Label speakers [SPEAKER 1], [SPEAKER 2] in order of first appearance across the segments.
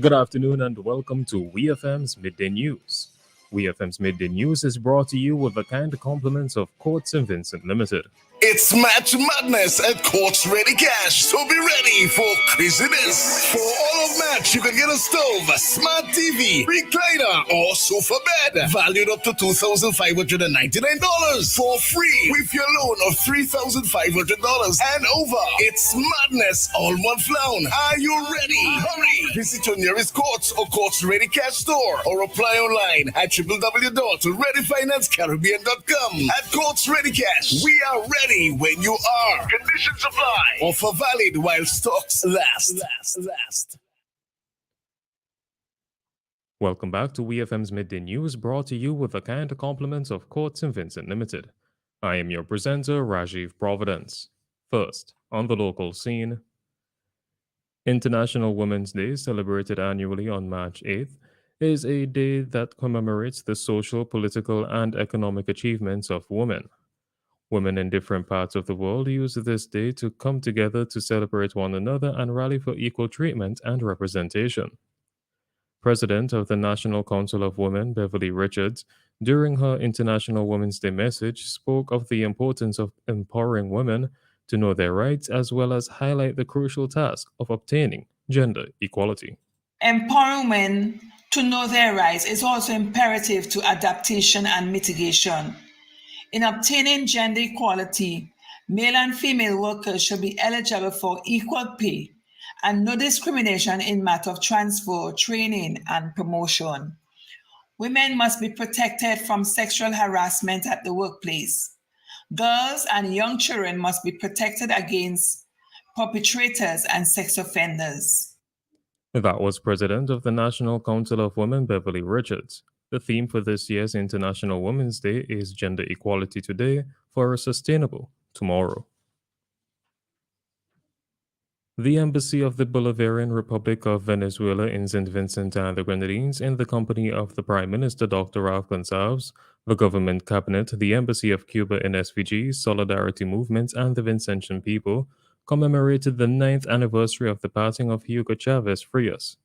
[SPEAKER 1] Good afternoon and welcome to WEFM's Midday News. WEFM's Midday News is brought to you with the kind compliments of Court St. Vincent Limited.
[SPEAKER 2] It's Match Madness at Courts Ready Cash, so be ready for craziness. For all of Match, you can get a stove, a smart TV, recliner, or sofa bed, valued up to $2,599 for free with your loan of $3,500 and over. It's madness all month long. Are you ready? Hurry! Visit your nearest Courts or Courts Ready Cash store or apply online at www.readyfinancecaribbean.com. At Courts Ready Cash, we are ready when you are. Conditions apply. Offer valid while stocks last.
[SPEAKER 1] Welcome back to WEFM's Midday News, brought to you with the kind compliments of Court St. Vincent Limited. I am your presenter, Rajiv Providence. First, on the local scene, International Women's Day, celebrated annually on March 8th, is a day that commemorates the social, political, and economic achievements of women. Women in different parts of the world use this day to come together to celebrate one another and rally for equal treatment and representation. President of the National Council of Women, Beverly Richards, during her International Women's Day message, spoke of the importance of empowering women to know their rights as well as highlight the crucial task of obtaining gender equality.
[SPEAKER 3] Empowering women to know their rights is also imperative to adaptation and mitigation. In obtaining gender equality, male and female workers should be eligible for equal pay and no discrimination in matter of transfer, training, and promotion. Women must be protected from sexual harassment at the workplace. Girls and young children must be protected against perpetrators and sex offenders.
[SPEAKER 1] That was President of the National Council of Women, Beverly Richards. The theme for this year's International Women's Day is Gender Equality Today for a Sustainable Tomorrow. The Embassy of the Bolivarian Republic of Venezuela in St. Vincent and the Grenadines, in the company of the Prime Minister Dr. Ralph Gonsalves, the government cabinet, the Embassy of Cuba in SVG, Solidarity Movement, and the Vincentian people, commemorated the 9th anniversary of the passing of Hugo Chavez Frias.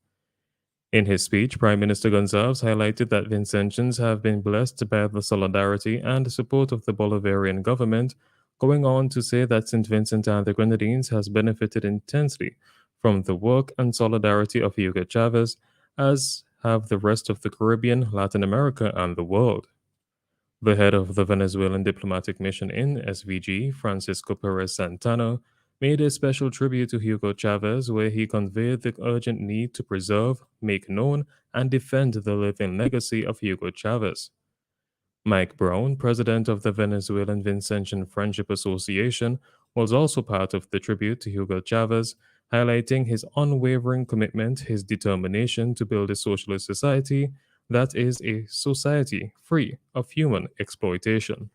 [SPEAKER 1] In his speech, Prime Minister Gonsalves highlighted that Vincentians have been blessed by the solidarity and support of the Bolivarian government, going on to say that St. Vincent and the Grenadines has benefited intensely from the work and solidarity of Hugo Chavez, as have the rest of the Caribbean, Latin America, and the world. The head of the Venezuelan diplomatic mission in SVG, Francisco Perez Santana, made a special tribute to Hugo Chavez where he conveyed the urgent need to preserve, make known, and defend the living legacy of Hugo Chavez. Mike Brown, president of the Venezuelan Vincentian Friendship Association, was also part of the tribute to Hugo Chavez, highlighting his unwavering commitment, his determination to build a socialist society that is a society free of human exploitation.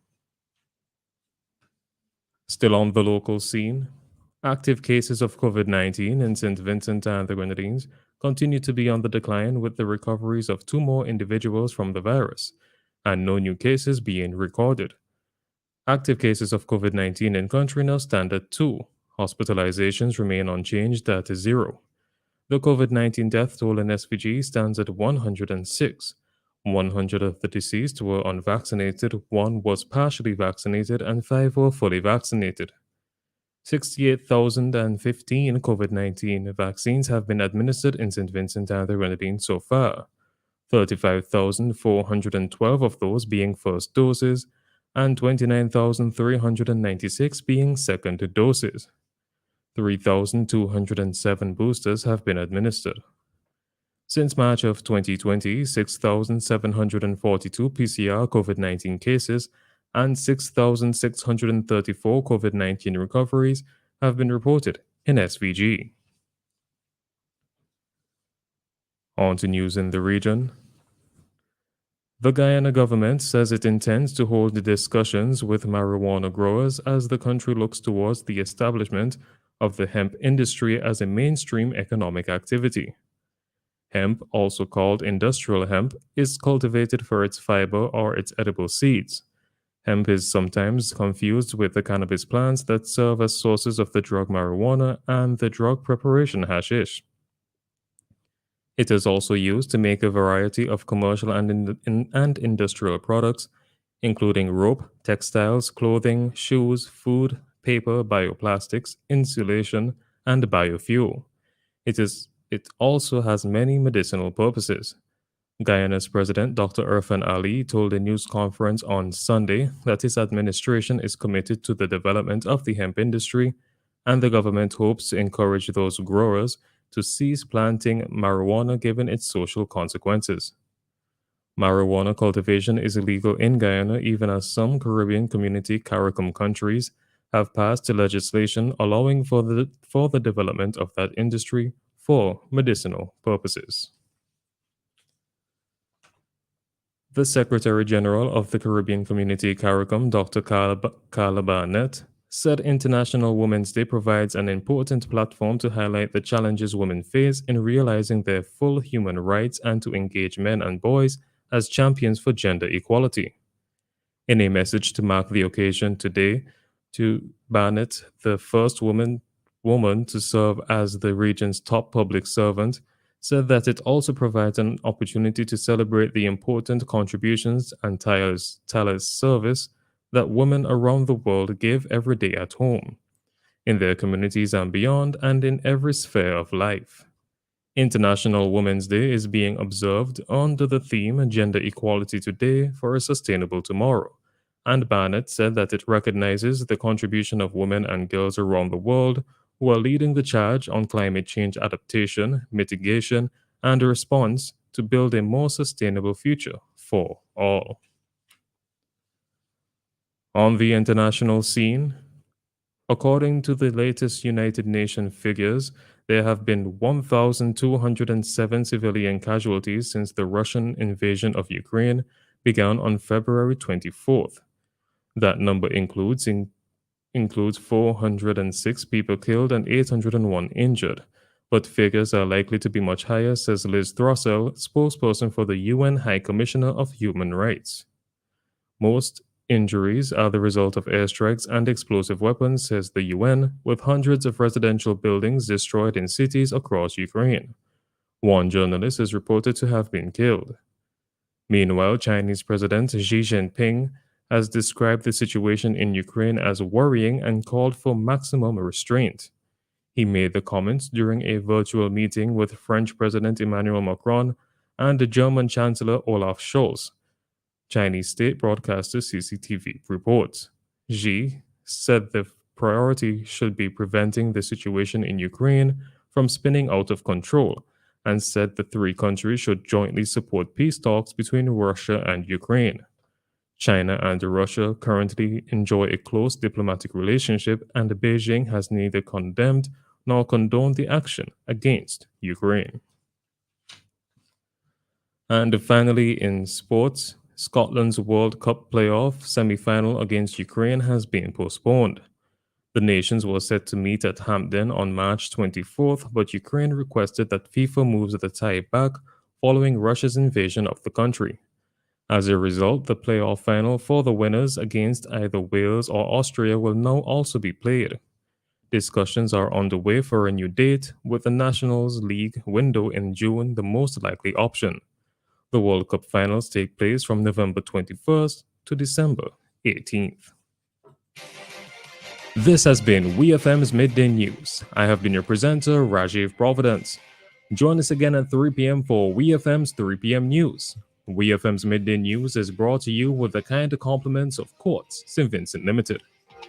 [SPEAKER 1] Still on the local scene, active cases of COVID-19 in St. Vincent and the Grenadines continue to be on the decline, with the recoveries of 2 more individuals from the virus, and no new cases being recorded. Active cases of COVID-19 in country now stand at 2. Hospitalizations remain unchanged at 0. The COVID-19 death toll in SVG stands at 106. 100 of the deceased were unvaccinated, 1 was partially vaccinated, and 5 were fully vaccinated. 68,015 COVID-19 vaccines have been administered in St. Vincent and the Grenadines so far, 35,412 of those being first doses, and 29,396 being second doses. 3,207 boosters have been administered. Since March of 2020, 6,742 PCR COVID-19 cases and 6,634 COVID-19 recoveries have been reported in SVG. On to news in the region. The Guyana government says it intends to hold discussions with marijuana growers as the country looks towards the establishment of the hemp industry as a mainstream economic activity. Hemp, also called industrial hemp, is cultivated for its fiber or its edible seeds. Hemp is sometimes confused with the cannabis plants that serve as sources of the drug marijuana and the drug preparation hashish. It is also used to make a variety of commercial and industrial products, including rope, textiles, clothing, shoes, food, paper, bioplastics, insulation, and biofuel. It also has many medicinal purposes. Guyana's president, Dr. Irfan Ali, told a news conference on Sunday that his administration is committed to the development of the hemp industry, and the government hopes to encourage those growers to cease planting marijuana given its social consequences. Marijuana cultivation is illegal in Guyana, even as some Caribbean community CARICOM countries have passed legislation allowing for the development of that industry for medicinal purposes. The Secretary General of the Caribbean Community CARICOM, Dr. Carla Barnett, said International Women's Day provides an important platform to highlight the challenges women face in realizing their full human rights and to engage men and boys as champions for gender equality. In a message to mark the occasion today, to Barnett, the first woman to serve as the region's top public servant, said that it also provides an opportunity to celebrate the important contributions and tireless service that women around the world give every day at home, in their communities and beyond, and in every sphere of life. International Women's Day is being observed under the theme Gender Equality Today for a Sustainable Tomorrow, and Barnett said that it recognizes the contribution of women and girls around the world who are leading the charge on climate change adaptation, mitigation, and a response to build a more sustainable future for all. On the international scene, according to the latest United Nations figures, there have been 1,207 civilian casualties since the Russian invasion of Ukraine began on February 24th. That number includes 406 people killed and 801 injured, but figures are likely to be much higher, says Liz Throssell, spokesperson for the UN High Commissioner of Human Rights. Most injuries are the result of airstrikes and explosive weapons, says the UN, with hundreds of residential buildings destroyed in cities across Ukraine. One journalist is reported to have been killed. Meanwhile, Chinese President Xi Jinping has described the situation in Ukraine as worrying and called for maximum restraint. He made the comments during a virtual meeting with French President Emmanuel Macron and the German Chancellor Olaf Scholz. Chinese state broadcaster CCTV reports. Xi said the priority should be preventing the situation in Ukraine from spinning out of control, and said the three countries should jointly support peace talks between Russia and Ukraine. China and Russia currently enjoy a close diplomatic relationship, and Beijing has neither condemned nor condoned the action against Ukraine. And finally, in sports, Scotland's World Cup playoff semi-final against Ukraine has been postponed. The nations were set to meet at Hampden on March 24th, but Ukraine requested that FIFA moves the tie back following Russia's invasion of the country. As a result, the playoff final for the winners against either Wales or Austria will now also be played. Discussions are underway for a new date, with the Nations League window in June the most likely option. The World Cup finals take place from November 21st to December 18th. This has been WEFM's Midday News. I have been your presenter, Rajiv Providence. Join us again at 3 p.m. for WEFM's 3 p.m. News. WEFM's Midday News is brought to you with the kind compliments of Quartz St. Vincent Limited.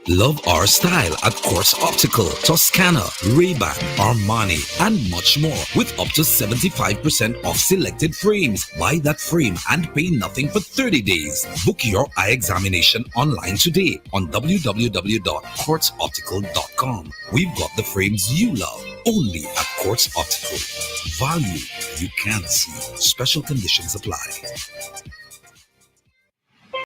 [SPEAKER 4] Love our style at Quartz Optical, Toscana, Ray-Ban, Armani, and much more, with up to 75% off selected frames. Buy that frame and pay nothing for 30 days. Book your eye examination online today on www.quartzoptical.com. We've got the frames you love, only at Quartz Optical. Value you can't see. Special conditions apply.